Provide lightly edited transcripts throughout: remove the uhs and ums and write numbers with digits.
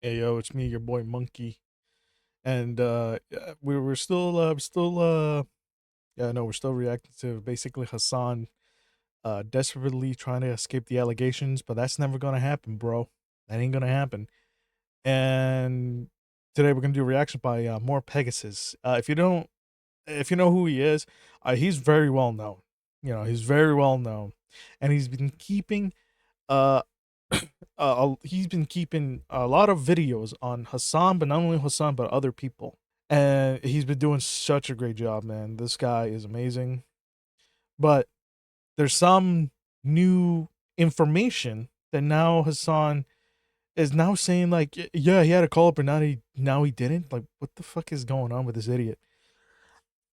Hey yo, it's me, your boy Monkey, and we're still reacting to basically Hasan desperately trying to escape the allegations, but that's never gonna happen, bro. That ain't gonna happen. And today we're gonna do a reaction by MorePegasus. If you know who he is, he's very well known. He's very well known, and uh he's been keeping a lot of videos on Hasan, but not only Hasan, but other people. And he's been doing such a great job, man. This guy is amazing. But there's some new information that now Hasan is now saying like, yeah, he had a call up, but now he didn't. Like, what the fuck is going on with this idiot?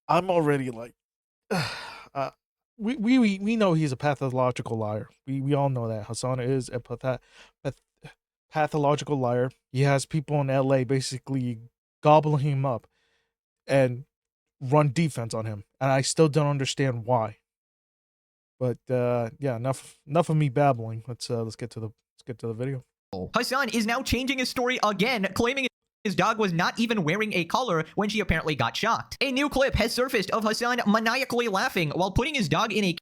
I'm already like, uh, we know he's a pathological liar. We all know that Hasan is a pathological liar. He has people in LA basically gobbling him up and run defense on him, and I still don't understand why. But yeah, enough of me babbling. Let's get to the video. Hasan is now changing his story again, claiming his dog was not even wearing a collar when she apparently got shocked. A new clip has surfaced of Hasan maniacally laughing while putting his dog in a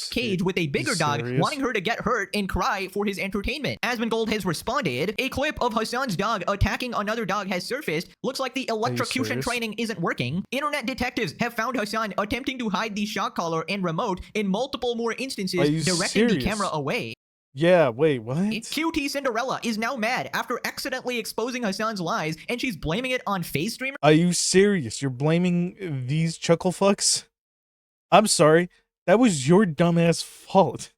cage with a bigger dog, wanting her to get hurt and cry for his entertainment. Asmongold has responded. A clip of Hasan's dog attacking another dog has surfaced. Looks like the electrocution training isn't working. Internet detectives have found Hasan attempting to hide the shock collar and remote in multiple more instances, directing the camera away. Yeah, wait, what? QT Cinderella is now mad after accidentally exposing Hasan's lies, and she's blaming it on face streamers. Are you serious? You're blaming these chuckle fucks? I'm sorry. That was your dumbass fault.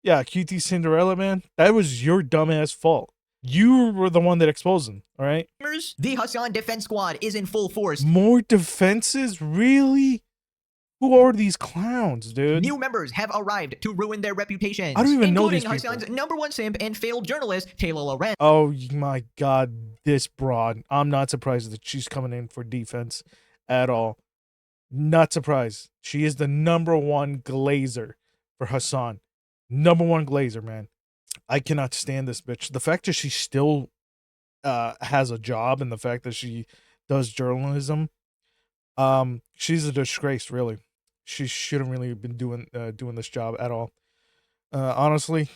Yeah, QT Cinderella, man. That was your dumbass fault. You were the one that exposed him, all right? The Hasan defense squad is in full force. More defenses? Really? Who are these clowns, dude? New members have arrived to ruin their reputations. I don't even know these people. Including Hasan's #1 simp and failed journalist, Taylor Loren. Oh my god, this broad. I'm not surprised that she's coming in for defense at all. Not surprised. She is the #1 glazer for Hasan. #1 glazer, man. I cannot stand this bitch. The fact that she still has a job and the fact that she does journalism, she's a disgrace, really. She shouldn't really been doing this job at all. Honestly,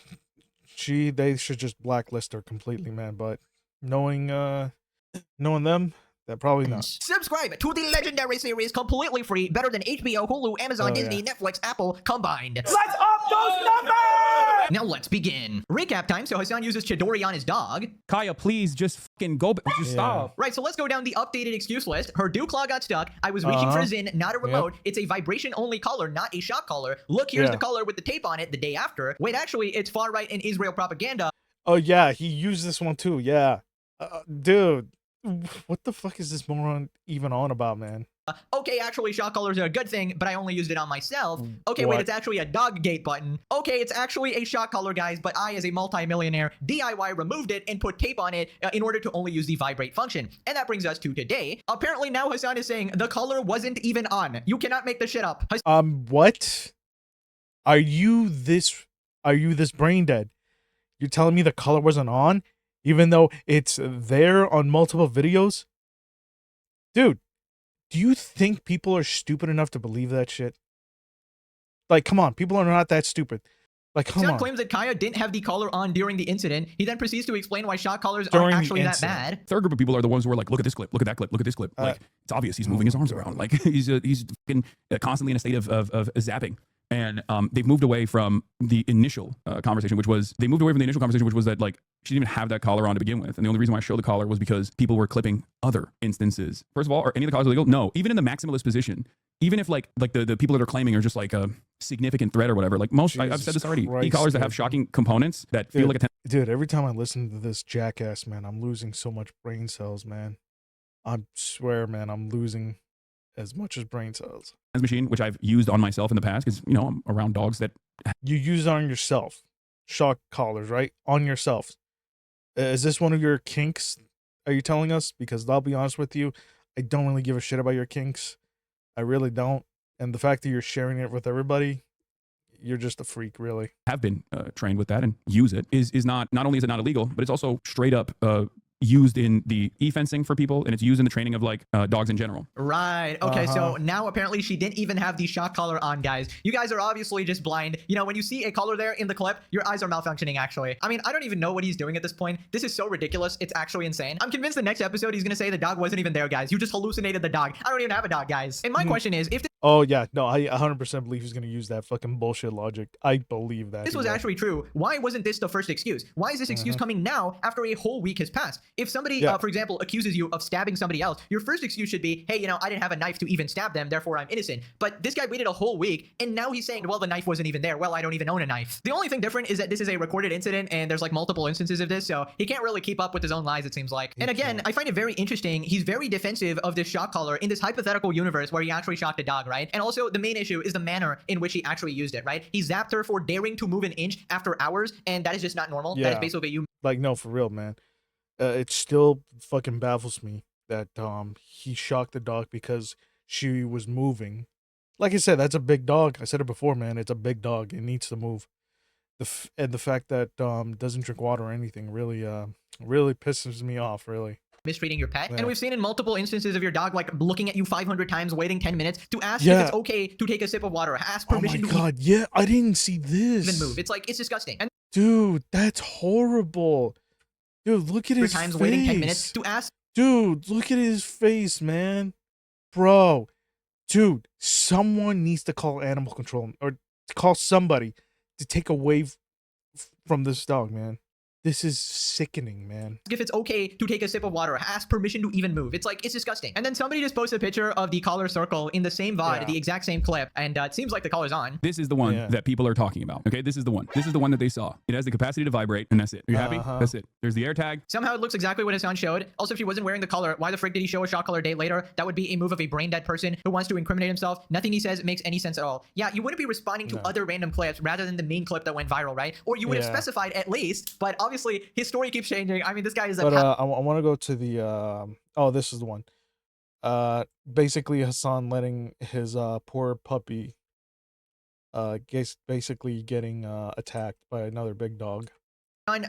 they should just blacklist her completely, man. But knowing them, that probably not. Subscribe to the legendary series completely free, better than HBO, Hulu, Amazon, Disney, Netflix, Apple combined. Let's up those numbers! Now let's begin. Recap time. So Hasan uses Chidori on his dog. Kaya, please just fucking go. Just stop. Right, so let's go down the updated excuse list. Her dew claw got stuck. I was reaching for Zin, not a remote. It's a vibration-only collar, not a shock collar. Look, here's the collar with the tape on it the day after. Wait, actually, it's far-right and Israel propaganda. Oh, yeah, he used this one too, yeah. Dude, what the fuck is this moron even on about, man? Okay, actually, shock collars are a good thing, but I only used it on myself. Okay, wait, it's actually a dog gate button. Okay, it's actually a shock collar, guys, but I, as a multi-millionaire, DIY removed it and put tape on it in order to only use the vibrate function. And that brings us to today. Apparently, now Hasan is saying the collar wasn't even on. You cannot make this shit up. What? Are you this brain dead? You're telling me the color wasn't on, even though it's there on multiple videos? Dude, do you think people are stupid enough to believe that shit? Like, come on, people are not that stupid. Like, come on. Claims that Kaya didn't have the collar on during the incident. He then proceeds to explain why shock collars aren't actually that bad. Third group of people are the ones who are like, look at this clip, look at that clip, look at this clip. Like, it's obvious he's moving his arms around. Like, he's constantly in a state of zapping. And they've moved away from the initial conversation, which was that, like, she didn't even have that collar on to begin with. And the only reason why I showed the collar was because people were clipping other instances. First of all, are any of the collars illegal? No. Even in the maximalist position, even if like the people that are claiming are just like a significant threat or whatever, like most, I've said this already, e-collars that have shocking components that feel like a... Dude, every time I listen to this jackass, man, I'm losing so much brain cells, man. I swear, man, I'm losing as much as brain cells. Machine, which I've used on myself in the past, because, you know, I'm around dogs that... You use it on yourself. Shock collars, right? On yourself. Is this one of your kinks? Are you telling us? Because I'll be honest with you, I don't really give a shit about your kinks. I really don't. And the fact that you're sharing it with everybody, you're just a freak, really. Have been trained with that and use it is not only is it not illegal, but it's also straight up used in the e-fencing for people, and it's used in the training of like dogs in general. Right. Okay. So Uh-huh. now apparently she didn't even have the shock collar on, guys. You guys are obviously just blind. You know, when you see a collar there in the clip, your eyes are malfunctioning, actually. I mean, I don't even know what he's doing at this point. This is so ridiculous. It's actually insane. I'm convinced the next episode he's going to say the dog wasn't even there, guys. You just hallucinated the dog. I don't even have a dog, guys. And my question is, if Oh yeah, no, I 100% believe he's gonna use that fucking bullshit logic. I believe that. this he was will. actually true, why wasn't this the first excuse? Why is this excuse coming now after a whole week has passed? If somebody, Yeah. for example, accuses you of stabbing somebody else, your first excuse should be, hey, you know, I didn't have a knife to even stab them, therefore I'm innocent. But this guy waited a whole week, and now he's saying, well, the knife wasn't even there. Well, I don't even own a knife. The only thing different is that this is a recorded incident, and there's like multiple instances of this, so he can't really keep up with his own lies, it seems like. And again, I find it very interesting. He's very defensive of this shock collar in this hypothetical universe where he actually shocked a dog, right? And also, the main issue is the manner in which he actually used it, right? He zapped her for daring to move an inch after hours, and that is just not normal. That is Yeah. basically you Like, no, for real, man. It still fucking baffles me that he shocked the dog because she was moving. Like I said, that's a big dog. I said it before, man. It's a big dog. It needs to move. And the fact that doesn't drink water or anything really pisses me off. Really. mistreating your pet. Yeah. And we've seen in multiple instances of your dog like looking at you 500 times, waiting 10 minutes to ask if Yeah. it's okay to take a sip of water, ask Oh my permission to god, yeah, I didn't see this. even move. It's like, it's disgusting. And Dude, that's horrible. Dude, look at his times face. waiting 10 minutes to ask Dude, look at his face, man. Bro. Dude, someone needs to call animal control or call somebody to take away from this dog, man. This is sickening, man. if it's okay to take a sip of water, ask permission to even move. It's like, it's disgusting. And then somebody just posted a picture of the collar circle in the same VOD, Yeah. the exact same clip, and it seems like the collar's on. This is the one Yeah. that people are talking about. Okay, this is the one. This is the one that they saw. It has the capacity to vibrate, and that's it. Are you happy? Uh-huh. That's it. There's the air tag. Somehow it looks exactly what Hasan showed. Also, if he wasn't wearing the collar, why the frick did he show a shock collar a day later? That would be a move of a brain dead person who wants to incriminate himself. Nothing he says makes any sense at all. Yeah, you wouldn't be responding to No. other random clips rather than the main clip that went viral, right? Or you would have Yeah. specified at least, but obviously his story keeps changing. I mean, this guy is a But I want to go to the oh, this is the one. Basically Hasan letting his poor puppy basically getting attacked by another big dog.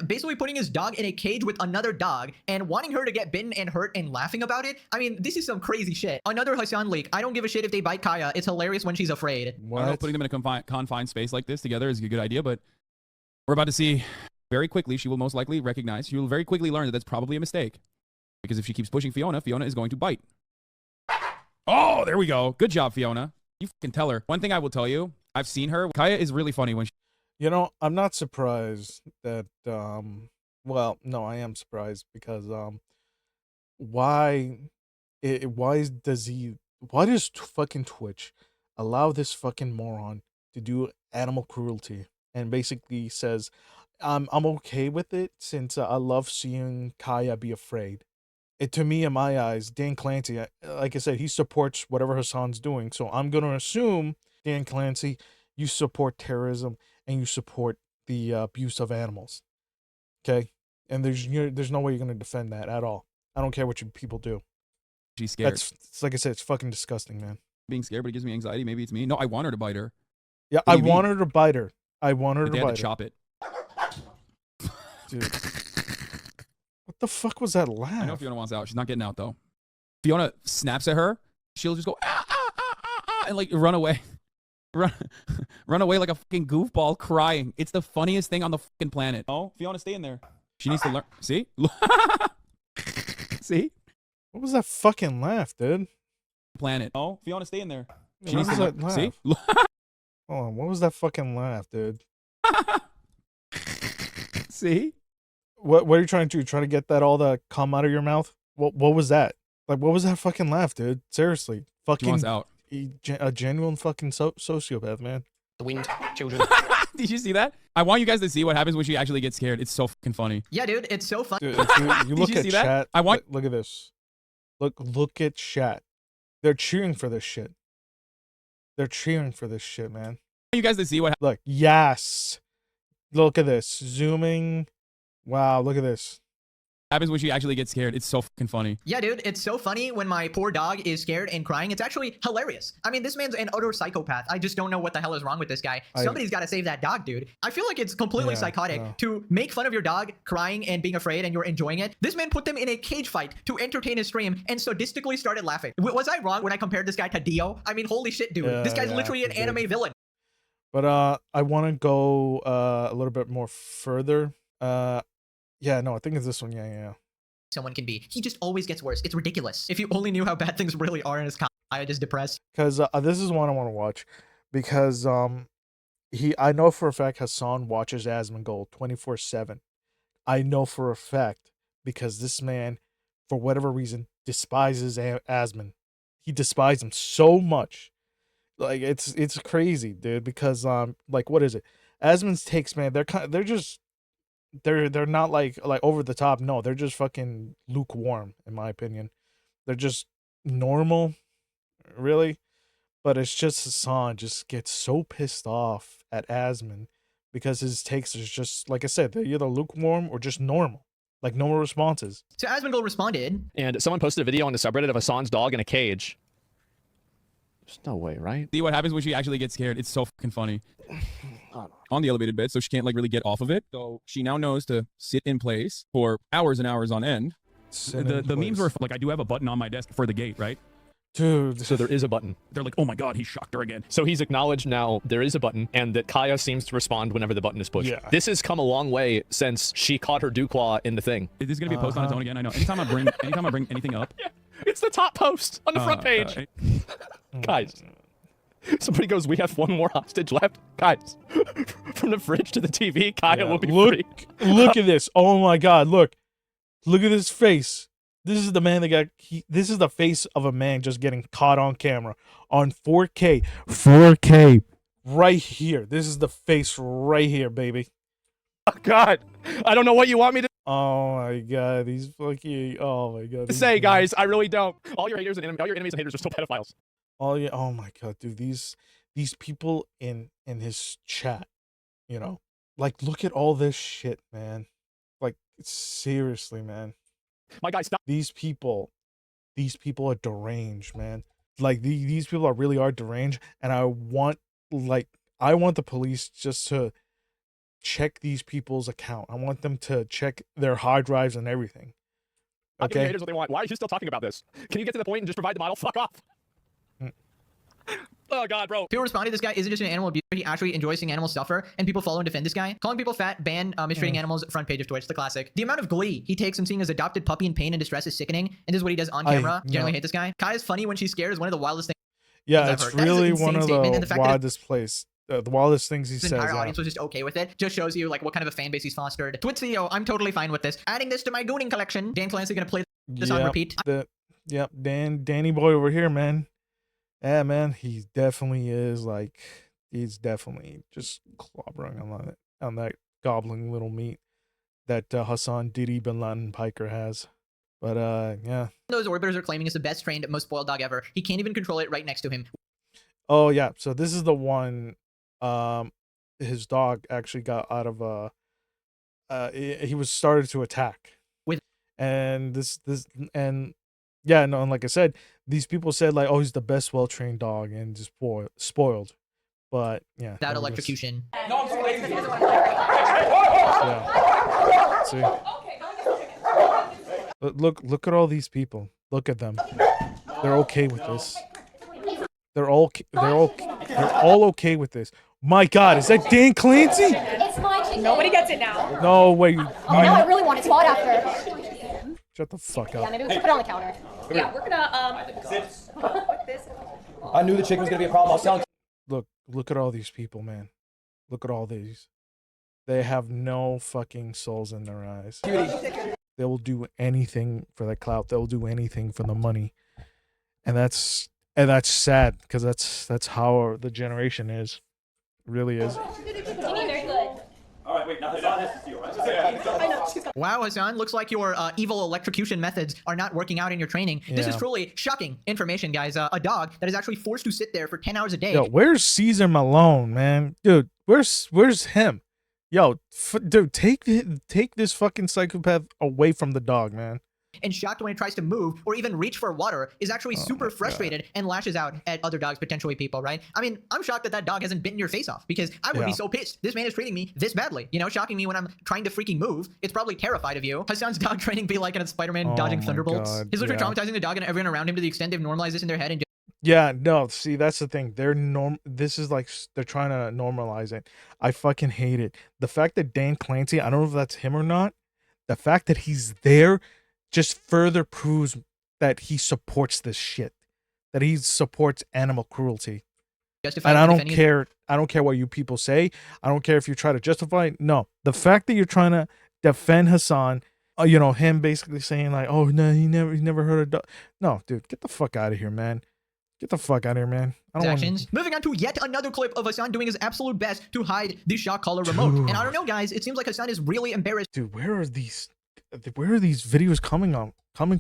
basically putting his dog in a cage with another dog and wanting her to get bitten and hurt and laughing about it. I mean, this is some crazy shit. Another Hasan leak. I don't give a shit if they bite Kaya. It's hilarious when she's afraid. I don't know if What? putting them in a confined space like this together is a good idea, but we're about to see very quickly. She will most likely recognize. She will very quickly learn that that's probably a mistake. Because if she keeps pushing Fiona, Fiona is going to bite. Oh, there we go. Good job, Fiona. You can tell her. One thing I will tell you, I've seen her. Kaya is really funny when she You know, I'm not surprised that well, no, I am surprised because why why does fucking Twitch allow this fucking moron to do animal cruelty and basically says I'm okay with it since I love seeing Kaya be afraid. It, to me, in my eyes, Dan Clancy, like I said, he supports whatever Hasan's doing. So I'm gonna assume, Dan Clancy, you support terrorism and you support the abuse of animals. Okay, and there's no way you're gonna defend that at all. I don't care what you people do. she's scared. It's like I said, it's fucking disgusting, man. Being scared, but it gives me anxiety. Maybe it's me. No, I want her to bite her. Yeah, What I do you mean? want her to bite her. I want her But to they had bite to her. chop it. Dude, what the fuck was that I know laugh? Fiona wants out. She's not getting out though. Fiona snaps at her. She'll just go and like run away. Run away like a fucking goofball crying. It's the funniest thing on the fucking planet. Oh, Fiona, stay in there. She needs to learn. See? See? What was that fucking laugh, dude? Planet. Oh, Fiona, stay in there. She What needs was to that learn. See? Hold on, what was that fucking laugh, dude? See? What are you trying to do? Try to get that all the cum out of your mouth? What was that? Like, what was that fucking laugh, dude? Seriously, She fucking wants out. a genuine fucking sociopath, man. The wind, children. Did you see that? I want you guys to see what happens when she actually gets scared. It's so fucking funny. Yeah, dude, it's so fun. Dude, if you look you at see that? chat. I want- look at this. Look at chat. They're cheering for this shit. They're cheering for this shit, man. I want you guys to see what Look, yes. Look at this. Zooming. Wow, look at this. happens when she actually gets scared. It's so fucking funny. Yeah, dude, it's so funny when my poor dog is scared and crying. It's actually hilarious. I mean, this man's an utter psychopath. I just don't know what the hell is wrong with this guy. Somebody's got to save that dog, dude. I feel like it's completely psychotic to make fun of your dog crying and being afraid and you're enjoying it. This man put them in a cage fight to entertain his stream and sadistically started laughing. Was I wrong when I compared this guy to Dio? I mean, holy shit, dude. This guy's literally an anime villain. But I want to go a little bit more further. Yeah, no, I think it's this one. Yeah. Someone can be. He just always gets worse. It's ridiculous. If you only knew how bad things really are, and his Kaya just depressed. Because this is one I want to watch, because I know for a fact Hasan watches Asmongold 24/7. I know for a fact because this man, for whatever reason, despises Asmon. He despises him so much, like it's crazy, dude. Because like what is it? Asmon's takes, man. They're not like over the top. No, they're just fucking lukewarm, in my opinion. They're just normal, really. But it's just Hasan just gets so pissed off at Asmon because his takes is just, like I said, they're either lukewarm or just normal, like normal responses. So Asmongold responded, and someone posted a video on the subreddit of Hasan's dog in a cage. There's no way, right? See what happens when she actually gets scared. It's so fucking funny. On the elevated bed, so she can't like really get off of it. So she now knows to sit in place for hours and hours on end. The memes were like, I do have a button on my desk for the gate, right? Dude. So there is a button. They're like, oh my god, he shocked her again. So he's acknowledged now there is a button, and that Kaya seems to respond whenever the button is pushed. Yeah. This has come a long way since she caught her Dewclaw in the thing. Is this gonna be a post on its own again? I know. Anytime I bring anything up, It's the top post on the front page. Guys. Somebody goes, we have one more hostage left. Guys, from the fridge to the TV, Kaya will be free. Look at this. Oh my god, look at this face. This is the man that this is the face of a man just getting caught on camera on 4K right here. This is the face right here, baby. Oh god, I don't know what you want me to Oh my god, these fucking, oh my god. say, guys. I really don't. All your haters and all your enemies and haters are still pedophiles. Oh my god, dude, these people in his chat, you know, like, look at all this shit, man. Like, seriously, man. My guy, stop. These people are deranged, man. Like, these people really are deranged, and I want the police just to check these people's account. I want them to check their hard drives and everything. Okay. Haters what they want. Why are you still talking about this? Can you get to the point and just provide the model? Fuck off. Oh god, bro. People responded, this guy isn't just an animal abuser, he actually enjoys seeing animals suffer, and people follow and defend this guy. Calling people fat, ban mistreating animals, front page of Twitch, the classic. The amount of glee he takes in seeing his adopted puppy in pain and distress is sickening, and this is what he does on camera. Generally hate this guy. Kai is funny when she's scared is one of the wildest things. Yeah, it's really one of the wildest plays. The wildest things he says. The entire audience was just okay with it. Just shows you like what kind of a fan base he's fostered. Twitch CEO, I'm totally fine with this. Adding this to my gooning collection. Dan Clancy gonna play this on repeat. Danny boy over here, man. Yeah, man, he definitely is like, he's definitely just clobbering on that gobbling little meat that Hasan Diddy Bin Laden Piker has. But yeah. Those orbiters are claiming it's the best trained, most spoiled dog ever. He can't even control it right next to him. Oh yeah, so this is the one. His dog actually got out of he was started to attack and and like I said, these people said like, oh, he's the best well-trained dog and just spoiled, but yeah, without electrocution. Yeah. See, look at all these people. Look at them. They're okay with this. They're all okay with this. My God, is that Dan Clancy? It's my chicken. Nobody gets it now. No way. No, I really want it. It's hot after. Shut the fuck up. Yeah, maybe we can put it on the counter. Yeah, we're gonna put this. I knew the chicken was gonna be a problem. I was telling. Look at all these people, man. Look at all these. They have no fucking souls in their eyes. They will do anything for the clout. They'll do anything for the money, and that's sad because that's how the generation is. It really is. All right, wait. Now Hasan has to see you, right? Wow, Hasan, looks like your evil electrocution methods are not working out in your training. This is truly shocking information, guys. A dog that is actually forced to sit there for 10 hours a day. Yo, where's Caesar Malone, man? Dude, where's him? Yo, dude, take this fucking psychopath away from the dog, man. And shocked when it tries to move or even reach for water, is actually super frustrated and lashes out at other dogs, potentially people, right? I mean, I'm shocked that that dog hasn't bitten your face off, because I would be so pissed. This man is treating me this badly, you know, shocking me when I'm trying to freaking move. It's probably terrified of you. Hasan's dog training be like in a Spider-Man dodging thunderbolts. He's literally traumatizing the dog and everyone around him to the extent they've normalized this in their head and yeah, no, see, that's the thing. This is like they're trying to normalize it. I fucking hate it. The fact that Dan Clancy, I don't know if that's him or not, the fact that he's there just further proves that he supports this shit. That he supports animal cruelty. And I don't care. I don't care what you people say. I don't care if you try to justify it. No, the fact that you're trying to defend Hasan, you know, him basically saying like, "Oh no, he never heard of dog." No, dude, get the fuck out of here, man. Get the fuck out of here, man. I don't want. Moving on to yet another clip of Hasan doing his absolute best to hide the shock collar remote. And I don't know, guys. It seems like Hasan is really embarrassed. Dude, where are these videos coming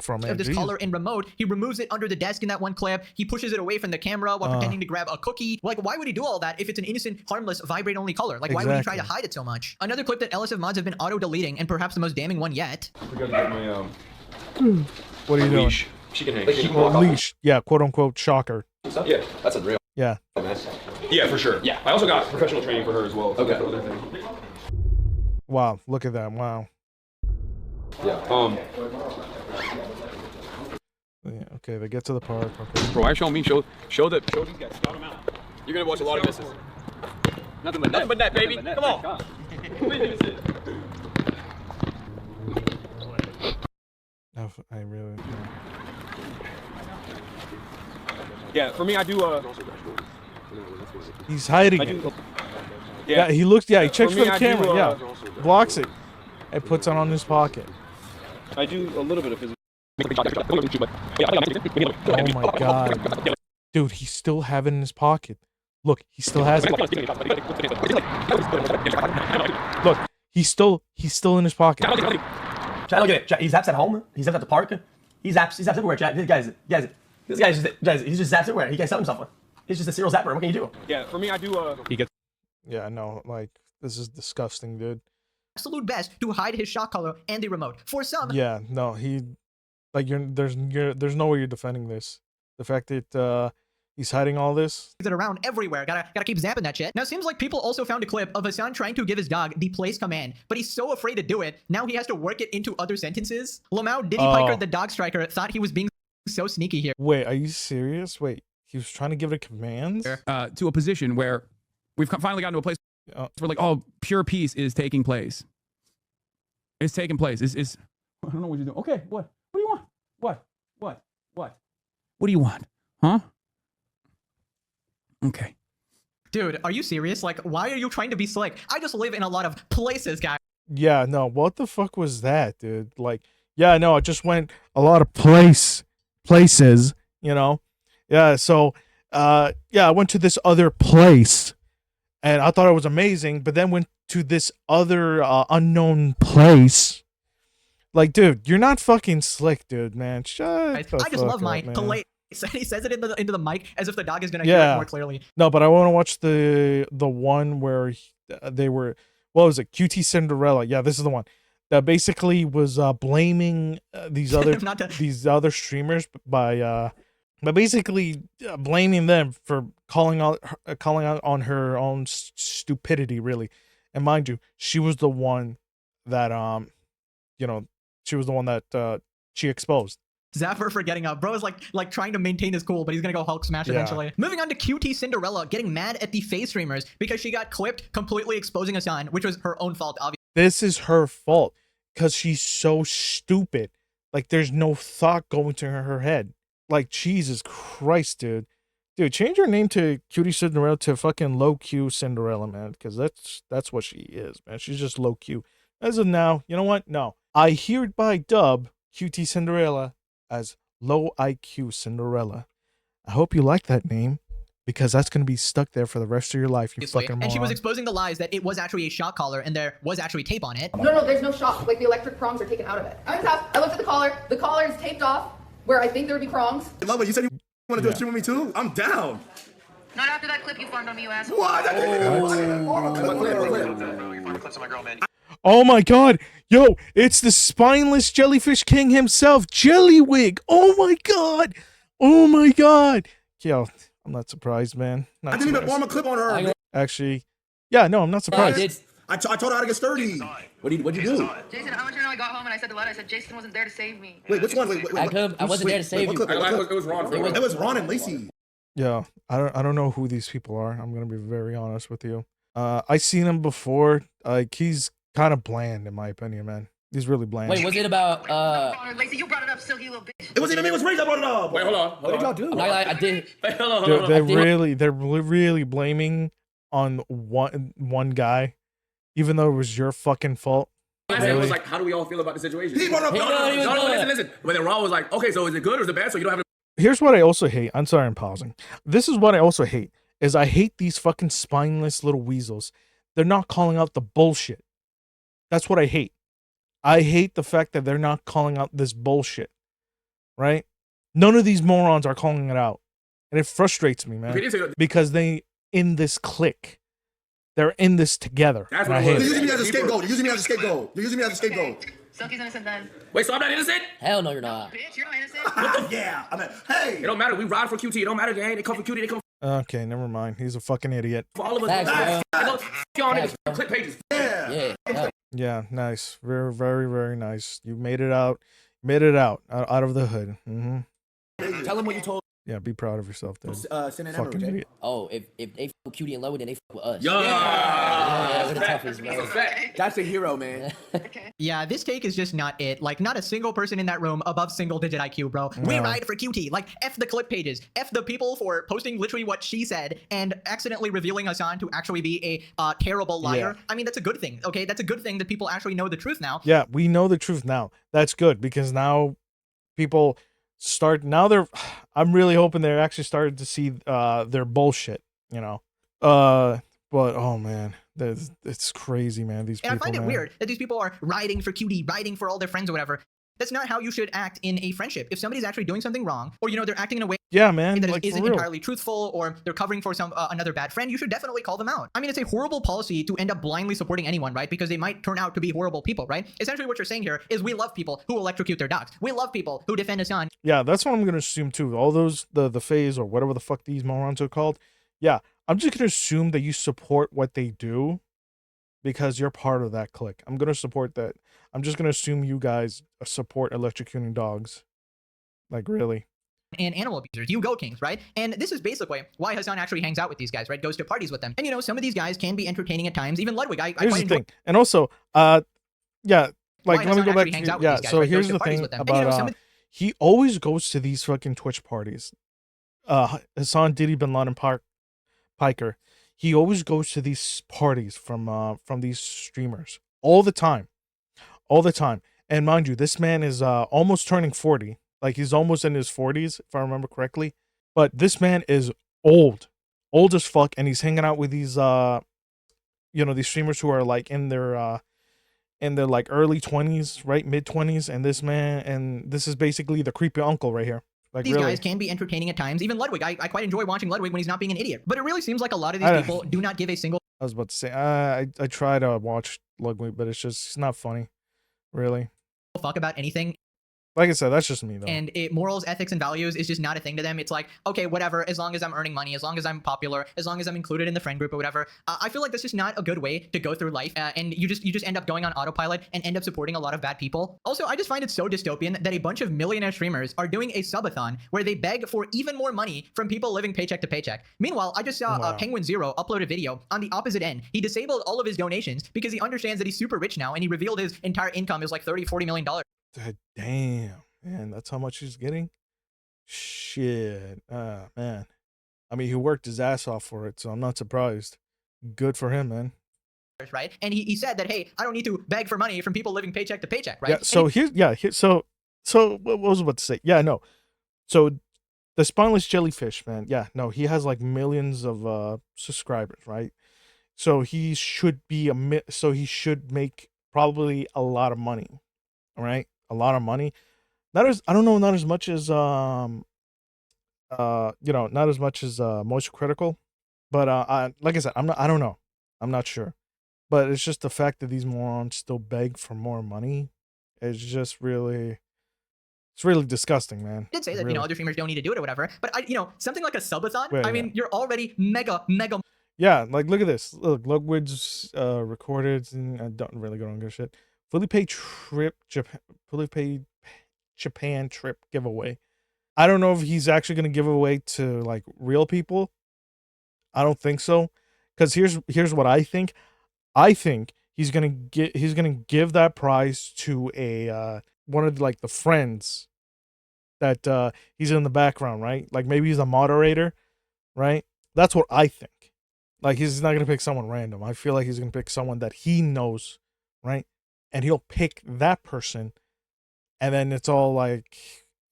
from, man? Of this collar and remote, he removes it under the desk in that one clip. He pushes it away from the camera while pretending to grab a cookie. Like, why would he do all that if it's an innocent, harmless, vibrate-only collar? Like, why would he try to hide it so much? Another clip that LSF mods have been auto-deleting, and perhaps the most damning one yet. I gotta get my What are you doing? She can hang. Leash, yeah, quote unquote shocker. Yeah, that's unreal. Yeah. Yeah, for sure. Yeah, I also got professional training for her as well. Okay. Wow, look at that. Wow. Yeah. Yeah, okay, they get to the park. Okay. Bro, why show me? Show these guys. Scout them out. You're gonna watch a lot of misses. Nothing but net, baby. Come on. No, I really. Yeah, for me, I do. He's hiding it. Yeah, he looks. Yeah, he checks for the camera. Blocks it, and puts it on his pocket. I do a little bit of physical. Oh my god, dude, he still have it in his pocket. Look, he still has it. Look, he's still in his pocket. Chat, look at it. Chat, he zaps at home. He zaps at the park. He zaps everywhere. Chat, this guy's he's just zaps everywhere. He can't stop himself. He's just a serial zapper. What can you do? Yeah, for me, I do. He gets. Yeah, no, like this is disgusting, dude. Absolute best to hide his shock collar and the remote. For some, yeah, no, there's no way you're defending this. The fact that he's hiding all this. It around everywhere. Gotta keep zapping that shit. Now, it seems like people also found a clip of Hasan trying to give his dog the place command, but he's so afraid to do it. Now he has to work it into other sentences. Lamau Diddy Piker, the dog striker, thought he was being so sneaky here. Wait, are you serious? Wait, he was trying to give it commands? To a position where we've finally gotten to a place where like, oh, pure peace is taking place. It's taking place. It's I don't know what you're doing. Okay, what? What do you want? What? What do you want? Huh? Okay. Dude, are you serious? Like, why are you trying to be slick? I just live in a lot of places, guys. Yeah, no, what the fuck was that, dude? Like, yeah, no, I just went a lot of places, you know? Yeah, so, yeah, I went to this other place, and I thought it was amazing, but then went to this other unknown place. Like, dude, you're not fucking slick, dude, man. I just love my polite. He says it into the mic as if the dog is gonna hear it more clearly. No, but I want to watch the one where they were. What was it? QT Cinderella. Yeah, this is the one that basically was blaming these other streamers by basically blaming them for calling out on her own stupidity, really. And mind you, she was the one that she was the one that she exposed. Zapper for getting up. Bro is like trying to maintain his cool, but he's gonna go Hulk smash eventually. Moving on to QT Cinderella getting mad at the face streamers because she got clipped completely exposing Hasan, which was her own fault, obviously. This is her fault because she's so stupid. Like, there's no thought going to her head. Like, Jesus Christ, dude. Dude, change your name to QT Cinderella to fucking Low Q Cinderella, man, because that's what she is, man. She's just low Q. As of now, you know what? No. I hereby dub QT Cinderella as Low IQ Cinderella. I hope you like that name, because that's going to be stuck there for the rest of your life, you fucking moron. And she was exposing the lies that it was actually a shock collar and there was actually tape on it. No, there's no shock. Like, the electric prongs are taken out of it. I looked at the collar. The collar is taped off where I think there would be prongs. Love it. You said you want to do a stream with me too? I'm down. Not after that clip you farmed on me, you asshole. What? Oh my god. Yo, it's the spineless jellyfish king himself, Jellywig. Oh my god. Oh my god. Yo, I'm not surprised, man. Not I didn't even surprised. form a clip on her. Actually, yeah, no, I'm not surprised. I told her how to get sturdy. What'd you do? Jason, I want you to know I got home and I said to Letta, I said Jason wasn't there to save me. Wait, which one? Wait. I wasn't there to save you. It was Ron. It was Ron and Lacey. Yeah, I don't know who these people are. I'm gonna be very honest with you. I seen him before. Like, he's kind of bland in my opinion, man. He's really bland. Wait, was it about Lacey, you brought it up, silky little bitch. It wasn't even me. It was Ray that brought it up. Wait, hold on. What did y'all do? I did. Hey, hold on. They're really blaming on one guy, even though it was your fucking fault. I said it was like, how do we all feel about the situation? He brought it up. No, listen. But then Ron was like, okay, so is it good or is it bad? So you don't have to. Here's what I also hate. I'm sorry, I'm pausing. This is what I also hate. Is I hate these fucking spineless little weasels. They're not calling out the bullshit. That's what I hate. I hate the fact that they're not calling out this bullshit. Right? None of these morons are calling it out. And it frustrates me, man. Because they in this clique. They're in this together. That's and what I it hate They're it. using me as a scapegoat. They're using me as a scapegoat. They're using me as a scapegoat. Silky's innocent then. Wait, so I'm not innocent? Hell no, you're not. Bitch, you're not innocent. Yeah. I mean, hey. It don't matter. We ride for QT. It don't matter. They come for QT. They come Okay, never mind. He's a fucking idiot. for all of us. Facts, bro. I go, y'all niggas, Facts, bro. click pages. Yeah. Hell. Yeah, nice. Very, very, very nice. You made it out. Made it out of the hood. Tell him what you told. Yeah, be proud of yourself, dude. Sin and Fucking Emerald. idiot. Oh, if they fuck with Cutie and Lowy, then they fuck with us. Yeah. We're the toughest, bro. That's a hero, man. Yeah, this take is just not it. Like, not a single person in that room above single-digit IQ, bro. We No. ride for QT. Like, F the clip pages. F the people for posting literally what she said and accidentally revealing Hasan to actually be a terrible liar. Yeah. I mean, that's a good thing, okay? That's a good thing that people actually know the truth now. Yeah, we know the truth now. That's good because now people I'm really hoping they're actually starting to see their bullshit, you know. But oh man, it's crazy, man. These And people, I find it man. weird that these people are riding for QT, riding for all their friends or whatever. That's not how you should act in a friendship. If somebody's actually doing something wrong, or, you know, they're acting in a way Yeah, man. that Like, for isn't real. entirely truthful, or they're covering for some another bad friend, you should definitely call them out. I mean, it's a horrible policy to end up blindly supporting anyone, right? Because they might turn out to be horrible people, right? Essentially what you're saying here is we love people who electrocute their dogs. We love people who defend Hasan. Yeah, that's what I'm gonna assume too. All those the phase or whatever the fuck these morons are called. Yeah, I'm just gonna assume that you support what they do because you're part of that clique. I'm gonna support that. I'm just gonna assume you guys support electrocuting dogs. Like, really. And animal abusers, you go kings, right? And this is basically why Hasan actually hangs out with these guys, right? Goes to parties with them. And, you know, some of these guys can be entertaining at times. Even Ludwig, I Here's quite the enjoy thing. And also, yeah, like, why let me Hasan go back actually hangs to, out with yeah, these guys, so right? here's Goes to the parties thing with them. And, you know, about, some of he always goes to these fucking Twitch parties. Hasan Diddy Bin Laden Piker. He always goes to these parties from these streamers all the time. And mind you, this man is almost turning 40. Like, he's almost in his 40s, if I remember correctly. But this man is old as fuck, and he's hanging out with these these streamers who are like in their like early 20s, right, mid 20s, and this is basically the creepy uncle right here. Like, these really. guys can be entertaining at times. Even Ludwig, I quite enjoy watching Ludwig when he's not being an idiot. But it really seems like a lot of these people do not give a single I was about to say, I try to watch Ludwig, but it's not funny, really. fuck about anything. Like I said, that's just me though. And morals, ethics, and values is just not a thing to them. It's like, okay, whatever, as long as I'm earning money, as long as I'm popular, as long as I'm included in the friend group or whatever. I feel like that's just not a good way to go through life. And you just end up going on autopilot and end up supporting a lot of bad people. Also, I just find it so dystopian that a bunch of millionaire streamers are doing a subathon where they beg for even more money from people living paycheck to paycheck. Meanwhile, I just saw Penguin Zero upload a video on the opposite end. He disabled all of his donations because he understands that he's super rich now, and he revealed his entire income is like $30-40 million. Damn, man, that's how much he's getting? Shit, man. I mean, he worked his ass off for it, so I'm not surprised. Good for him, man. Right? And he said that, hey, I don't need to beg for money from people living paycheck to paycheck, right? Yeah, so so what was I about to say? Yeah, no. So the spineless jellyfish, man, yeah, no, he has like millions of subscribers, right? So he should he should make probably a lot of money. All right? A lot of money. Not as much as not as much as Moisture Critical, but like I said, I don't know. I'm not sure. But it's just the fact that these morons still beg for more money. It's just really, it's really disgusting, man. I did say that, Really. you know, other streamers don't need to do it or whatever. But, you know, something like a subathon, Wait, I mean, you're already mega Yeah, like look at this. Look, Ludwig's recorded, and I don't really go on good shit. Fully paid Japan trip giveaway. I don't know if he's actually gonna give away to like real people. I don't think so, because here's what I think. I think he's gonna give that prize to a one of like the friends that he's in the background, right? Like maybe he's a moderator, right? That's what I think. Like he's not gonna pick someone random. I feel like he's gonna pick someone that he knows, right? And he'll pick that person, and then it's all like,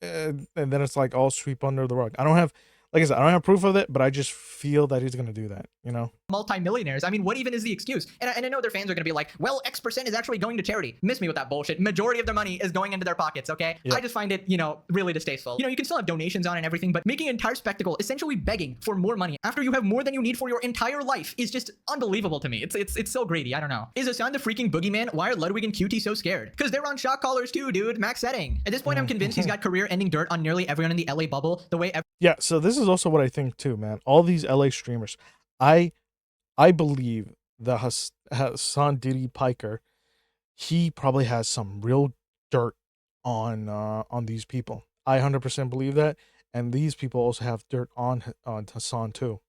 and then it's like all sweep under the rug. I don't have, like I said, I don't have proof of it, but I just feel that he's gonna do that. You know? multimillionaires. I mean, what even is the excuse? And I know their fans are going to be like, well, X% is actually going to charity. Miss me with that bullshit. Majority of their money is going into their pockets, okay? Yeah. I just find it, you know, really distasteful. You know, you can still have donations on and everything, but making an entire spectacle, essentially begging for more money after you have more than you need for your entire life is just unbelievable to me. It's so greedy. I don't know. Is Hasan the freaking boogeyman? Why are Ludwig and QT so scared? Because they're on shock collars too, dude. Max setting. At this point, I'm convinced he's got career-ending dirt on nearly everyone in the LA bubble, the way Yeah, so this is also what I think too, man. All these LA streamers, I believe that Hasan Diddy Piker, he probably has some real dirt on these people. I 100% believe that, and these people also have dirt on Hasan too.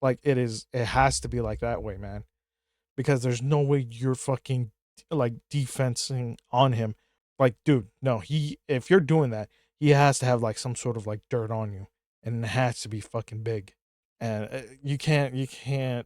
Like it has to be like that way, man, because there's no way you're fucking like defensing on him. Like, dude, no, if you're doing that, he has to have like some sort of like dirt on you, and it has to be fucking big. And you can't change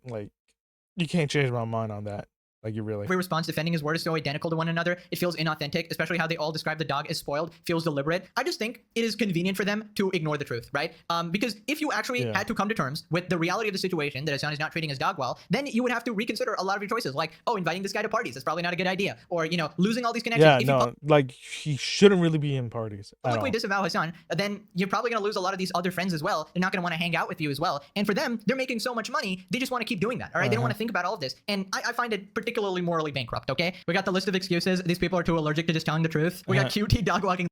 my mind on that. Like you really. every response defending his word is so identical to one another. It feels inauthentic, especially how they all describe the dog as spoiled, feels deliberate. I just think it is convenient for them to ignore the truth, right? Because if you actually had to come to terms with the reality of the situation, that Hasan is not treating his dog well, then you would have to reconsider a lot of your choices. Like, oh, inviting this guy to parties is probably not a good idea. Or, you know, losing all these connections. Yeah, if no, like he shouldn't really be in parties. Publicly disavow Hasan, then you're probably going to lose a lot of these other friends as well. They're not going to want to hang out with you as well. And for them, they're making so much money, they just want to keep doing that, all right? They don't want to think about all of this. And I find it particularly morally bankrupt, okay? We got the list of excuses. These people are too allergic to just telling the truth. We got QT dog walking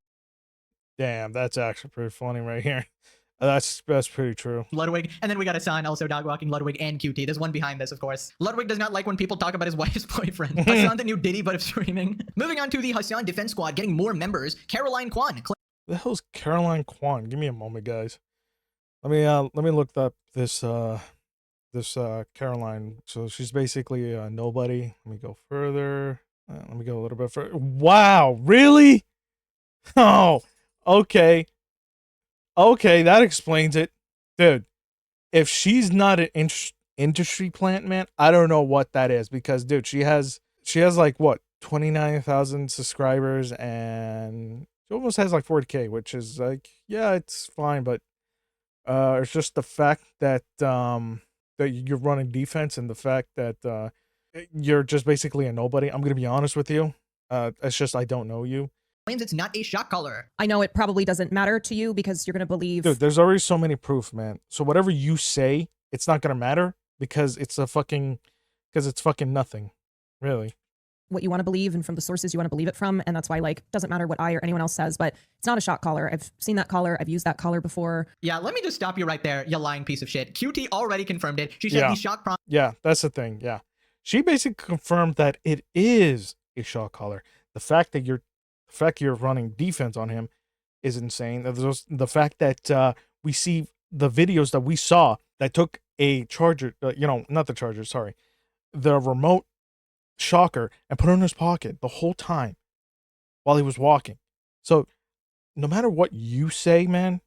Damn, that's actually pretty funny right here. That's pretty true. Ludwig, and then we got Hasan also dog walking Ludwig and QT. There's one behind this, of course. Ludwig does not like when people talk about his wife's boyfriend. Hasan, the new Diddy, but of streaming. Moving on to the Hasan defense squad, getting more members. Caroline Kwan. The hell's Caroline Kwan? Give me a moment, guys. Let me look up this Caroline. So she's basically a nobody. Let me go further. Let me go a little bit further. Wow, really? Oh, okay. Okay, that explains it. Dude, if she's not an industry plant, man, I don't know what that is, because dude, she has like what, 29,000 subscribers, and she almost has like 40K, which is like, yeah, it's fine, but it's just the fact that that you're running defense, and the fact that you're just basically a nobody. I'm gonna be honest with you. It's just I don't know you. Claims it's not a shock collar. I know it probably doesn't matter to you because you're going to believe. Dude, there's already so many proof, man. So whatever you say, it's not gonna matter, because it's fucking nothing, really. What you want to believe and from the sources you want to believe it from. And that's why, like, doesn't matter what I or anyone else says, but it's not a shock collar. I've seen that collar. I've used that collar before. Yeah, let me just stop you right there, you lying piece of shit. QT already confirmed it. She said the shock prom. Yeah, that's the thing. Yeah, she basically confirmed that it is a shock collar. The fact that you're running defense on him is insane. The fact that we see the videos that we saw that took a charger, not the charger, sorry, the remote shocker, and put it in his pocket the whole time while he was walking. So no matter what you say, man,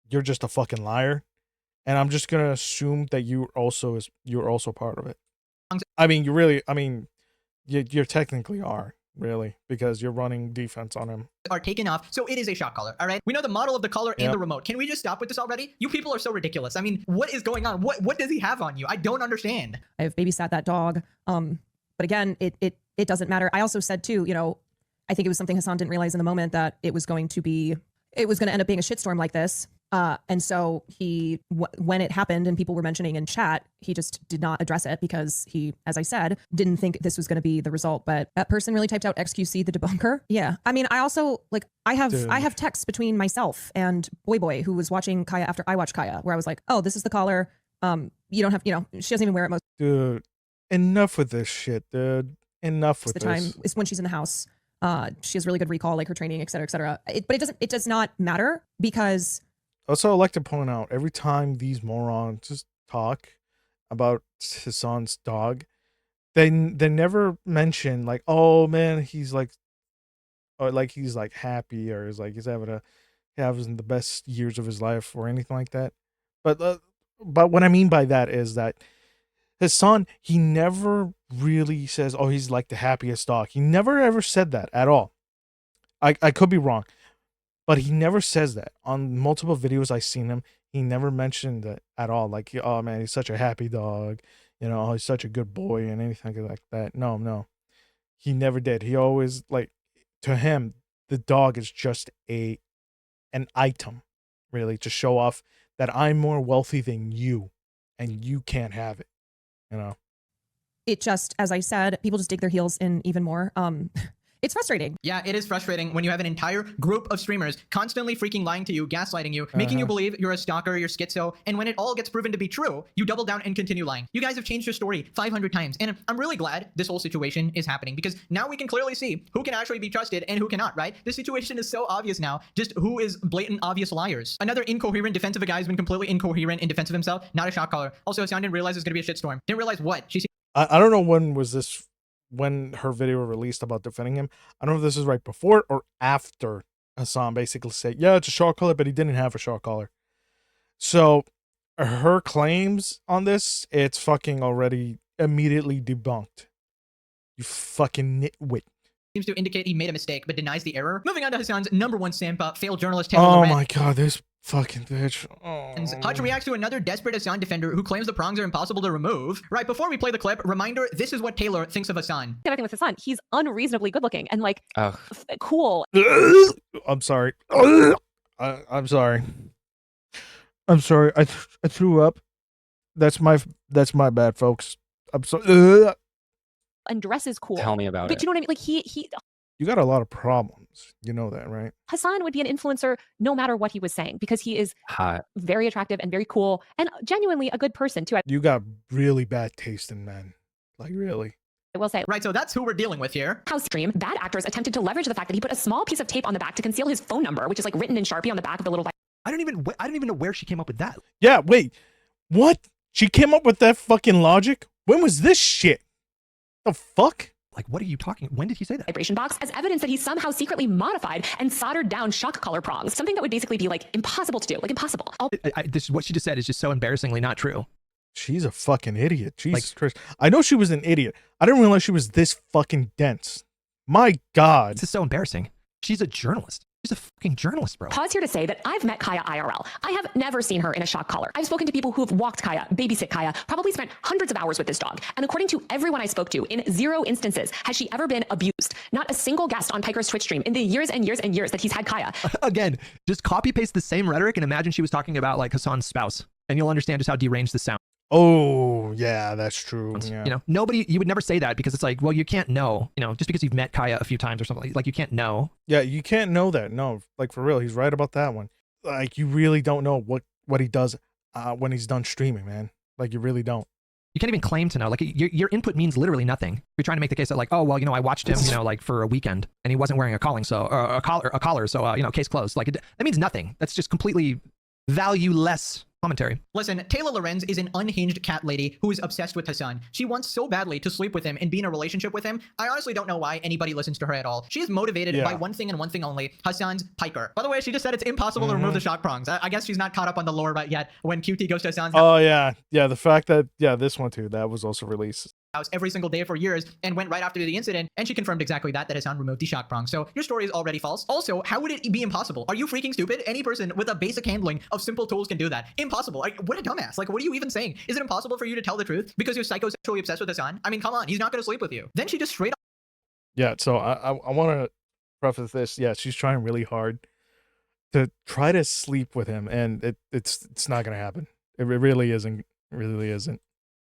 you're just a fucking liar. And I'm just gonna assume that you're also part of it. I mean, you technically are, really, because you're running defense on him. Are taken off, so it is a shock collar, all right? We know the model of the collar and the remote. Can we just stop with this already? You people are so ridiculous. I mean, what is going on? What does he have on you? I don't understand. I've babysat that dog. But again, it doesn't matter. I also said too, I think it was something Hasan didn't realize in the moment, that it was going to end up being a shitstorm like this. And so he, when it happened and people were mentioning in chat, he just did not address it because he, as I said, didn't think this was going to be the result. But that person really typed out XQC the debunker. Yeah. I mean, I also like, I have texts between myself and Boy who was watching Kaya after I watched Kaya, where I was like, oh, this is the collar. You don't have, you know, she doesn't even wear it most Dude, enough with this shit, dude. Enough with of the time. this. Is when she's in the house. She has really good recall, like her training, et cetera, et cetera. But it does not matter because. Also, I'd like to point out every time these morons just talk about Hasan's dog, they never mention like, oh man, he's like, or like he's like happy or is like he's having the best years of his life or anything like that. But what I mean by that is that Hasan, he never really says, oh, he's like the happiest dog. He never ever said that at all. I could be wrong. But he never says that. On multiple videos I've seen him, he never mentioned that at all. Like, oh man, he's such a happy dog. You know, oh, he's such a good boy and anything like that. No. He never did. He always, like, to him, the dog is just an item, really, to show off that I'm more wealthy than you and you can't have it. You know? It just, as I said, people just dig their heels in even more. It's frustrating. Yeah, it is frustrating when you have an entire group of streamers constantly freaking lying to you, gaslighting you, making you believe you're a stalker, you're schizo, and when it all gets proven to be true, you double down and continue lying. You guys have changed your story 500 times, and I'm really glad this whole situation is happening because now we can clearly see who can actually be trusted and who cannot, right? This situation is so obvious now, just who is blatant, obvious liars. Another incoherent defense of a guy who's been completely incoherent in defense of himself, not a shot caller. Also, Hasan didn't realize it was going to be a shitstorm. Didn't realize what? I don't know when her video released about defending him. I don't know if this is right before or after Hasan basically said, yeah, it's a shot caller, but he didn't have a shot caller. So her claims on this, it's fucking already immediately debunked. You fucking nitwit. Seems to indicate he made a mistake, but denies the error. Moving on to Hasan's #1 simp, failed journalist Taylor Oh Lorenz. my god, this fucking bitch. Hutch reacts to another desperate Hasan defender who claims the prongs are impossible to remove. Right, before we play the clip, reminder, this is what Taylor thinks of Hasan. Everything with Hasan, he's unreasonably good looking and like cool. I'm sorry. I'm sorry. I'm sorry. I threw up. That's my bad, folks. I'm sorry. And dresses cool. Tell me about but it. But you know what I mean? Like he You got a lot of problems. You know that, right? Hasan would be an influencer no matter what he was saying because he is hot, very attractive and very cool and genuinely a good person too. You got really bad taste in men. Like really. I will say. Right, so that's who we're dealing with here. House stream, bad actors attempted to leverage the fact that he put a small piece of tape on the back to conceal his phone number, which is like written in Sharpie on the back of the little. I don't even know where she came up with that. Yeah, wait. What? She came up with that fucking logic? When was this shit? The fuck? Like, what are you talking? When did he say that? Vibration box as evidence that he somehow secretly modified and soldered down shock collar prongs, something that would basically be like impossible to do, like impossible. This what she just said is just so embarrassingly not true. She's a fucking idiot. Jesus Christ. I know she was an idiot. I didn't realize she was this fucking dense. My God. This is so embarrassing. She's a journalist. She's a fucking journalist, bro. Pause here to say that I've met Kaya IRL. I have never seen her in a shock collar. I've spoken to people who have walked Kaya, babysit Kaya, probably spent hundreds of hours with this dog. And according to everyone I spoke to, in 0 instances has she ever been abused. Not a single guest on Piker's Twitch stream in the years and years and years that he's had Kaya. Again, just copy paste the same rhetoric and imagine she was talking about like Hasan's spouse, and you'll understand just how deranged this sounds. Oh, yeah, that's true. Yeah. You know, you would never say that because it's like, well, you can't know, you know, just because you've met Kaya a few times or something, like you can't know. Yeah, you can't know that. No, like for real, he's right about that one. Like you really don't know what he does when he's done streaming, man. Like you really don't. You can't even claim to know. Like your input means literally nothing. You're trying to make the case that like, oh, well, you know, I watched him, you know, like for a weekend and he wasn't wearing a collar, so you know, case closed. Like that means nothing. That's just completely valueless commentary. Listen, Taylor Lorenz is an unhinged cat lady who is obsessed with Hasan. She wants so badly to sleep with him and be in a relationship with him. I honestly don't know why anybody listens to her at all. She is motivated by one thing and one thing only, Hasan's Piker. By the way, she just said it's impossible to remove the shock prongs. I guess she's not caught up on the lore yet when QT goes to Hasan's house. Oh, yeah. Yeah, the fact that, this one too, that was also released. Every single day for years and went right after the incident, and she confirmed exactly that Hasan removed the shock prong. So your story is already false. Also, how would it be impossible? Are you freaking stupid? Any person with a basic handling of simple tools can do that. Impossible. Like, what a dumbass. Like, what are you even saying? Is it impossible for you to tell the truth because you're psychosexually obsessed with Hasan? I mean, come on, he's not going to sleep with you. Then she just straight up. Yeah, so I want to preface this. Yeah, she's trying really hard to try to sleep with him, and it's not gonna happen. It really isn't. It really isn't.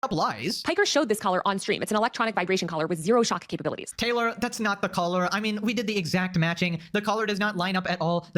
Up lies. Piker showed this collar on stream. It's an electronic vibration collar with 0 shock capabilities. Taylor, that's not the collar. I mean, we did the exact matching. The collar does not line up at all.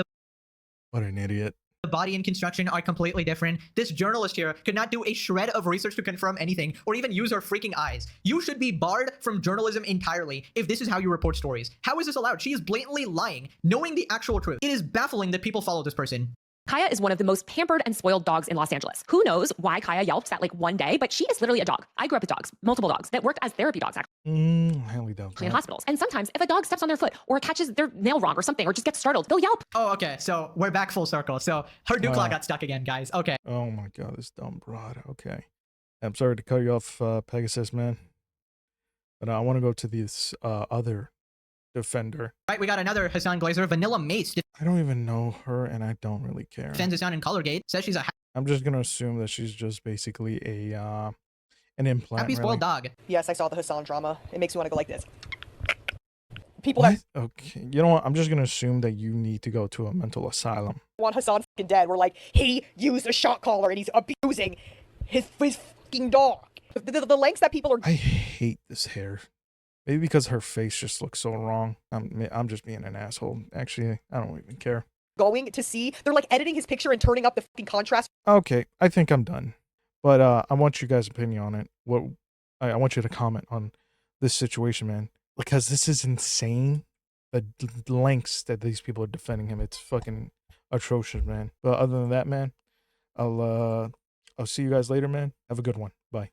What an idiot. The body and construction are completely different. This journalist here could not do a shred of research to confirm anything or even use her freaking eyes. You should be barred from journalism entirely if this is how you report stories. How is this allowed? She is blatantly lying, knowing the actual truth. It is baffling that people follow this person. Kaya is one of the most pampered and spoiled dogs in Los Angeles. Who knows why Kaya yelped that like one day, but she is literally a dog. I grew up with dogs, multiple dogs, that worked as therapy dogs Highly doubt in that. hospitals. And sometimes if a dog steps on their foot or catches their nail wrong or something or just gets startled, they'll yelp. Oh, okay. So we're back full circle. So her Dukla got stuck again, guys. Okay. Oh my god, this dumb broad. Okay. I'm sorry to cut you off, Pegasus, man. But I want to go to this other defender. Right, we got another Hasan Glazer, Vanilla Mace. I don't even know her, and I don't really care. Defends Hasan in Colorgate. Says she's a I'm just gonna assume that she's just basically a an implant. happy spoiled dog. Yes, I saw the Hasan drama. It makes me want to go like this. People What? Okay, you know what? I'm just gonna assume that you need to go to a mental asylum. that want Hasan fucking dead were like, he used a shock collar and he's abusing his fucking dog. The lengths that people are. I hate this hair. Maybe because her face just looks so wrong. I'm just being an asshole. Actually, I don't even care. Going to see, they're like editing his picture and turning up the fucking contrast. Okay, I think I'm done. But I want you guys' opinion on it. I want you to comment on this situation, man. Because this is insane. The lengths that these people are defending him, it's fucking atrocious, man. But other than that, man, I'll see you guys later, man. Have a good one.